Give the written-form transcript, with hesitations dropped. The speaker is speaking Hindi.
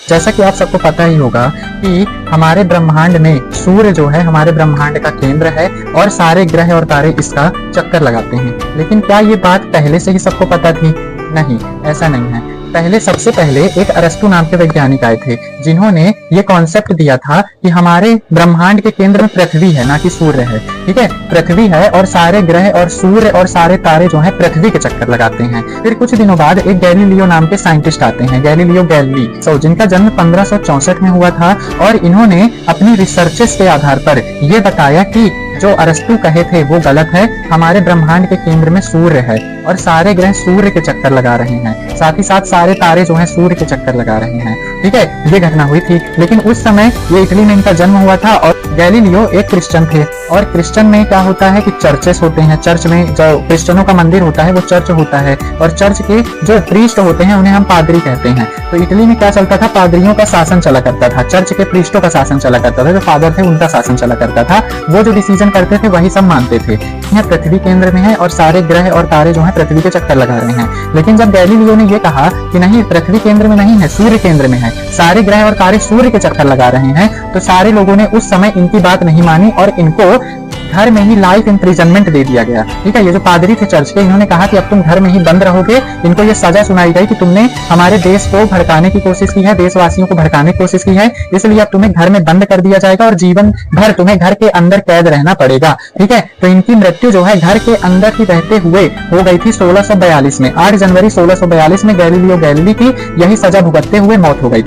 जैसा कि आप सबको पता ही होगा कि हमारे ब्रह्मांड में सूर्य जो है हमारे ब्रह्मांड का केंद्र है और सारे ग्रह और तारे इसका चक्कर लगाते हैं। लेकिन क्या ये बात पहले से ही सबको पता थी? नहीं, ऐसा नहीं है। सबसे पहले एक अरस्तु नाम के वैज्ञानिक आए थे जिन्होंने ये कॉन्सेप्ट दिया था कि हमारे ब्रह्मांड के केंद्र में पृथ्वी है, ना कि सूर्य है। ठीक है, पृथ्वी है और सारे ग्रह और सूर्य और सारे तारे जो हैं पृथ्वी के चक्कर लगाते हैं। फिर कुछ दिनों बाद एक गैलीलियो नाम के साइंटिस्ट आते हैं, गैलीलियो गैलीली, जिनका जन्म 1564 में हुआ था और इन्होंने अपनी रिसर्चेस के आधार पर यह बताया कि जो अरस्तु कहे थे वो गलत है। हमारे ब्रह्मांड के केंद्र में सूर्य है और सारे ग्रह सूर्य के चक्कर लगा रहे हैं, साथ ही साथ सारे तारे जो हैं सूर्य के चक्कर लगा रहे हैं। ठीक है, ये घटना हुई थी। लेकिन उस समय ये इटली में इनका जन्म हुआ था और गैलीलियो एक क्रिश्चियन थे और क्रिश्चियन में क्या होता है कि चर्चेस होते हैं। चर्च में जो क्रिश्चियनों का मंदिर होता है वो चर्च होता है और चर्च के जो प्रीस्ट होते हैं उन्हें हम पादरी कहते हैं। तो इटली में क्या चलता था, पादरियों का शासन चला करता था, चर्च के प्रीस्टों का शासन चला करता था, जो फादर थे उनका शासन चला करता था। वो जो डिसीजन करते थे वही सब मानते थे। यह पृथ्वी केंद्र में है और सारे ग्रह और तारे जो हैं पृथ्वी के चक्कर लगा रहे हैं। लेकिन जब गैलीलियो ने यह कहा कि नहीं, पृथ्वी केंद्र में नहीं है, सूर्य केंद्र में है, सारे ग्रह और तारे सूर्य के चक्कर लगा रहे हैं, तो सारे लोगों ने उस समय इनकी बात नहीं मानी और इनको घर में ही लाइफ इम्प्रिजनमेंट दे दिया गया। ठीक है, ये जो पादरी थे चर्च के, इन्होंने कहा कि अब तुम घर में ही बंद रहोगे। इनको ये सजा सुनाई गई कि तुमने हमारे देश को भड़काने की कोशिश की है, देशवासियों को भड़काने की कोशिश की है, इसलिए अब तुम्हें घर में बंद कर दिया जाएगा और जीवन भर तुम्हें घर के अंदर कैद रहना पड़ेगा। ठीक है, तो इनकी मृत्यु जो है घर के अंदर ही रहते हुए हो गई थी 1642 में। 8 जनवरी 1642 में गैलीलियो गैलीली की यही सजा भुगतते हुए मौत हो गई थी।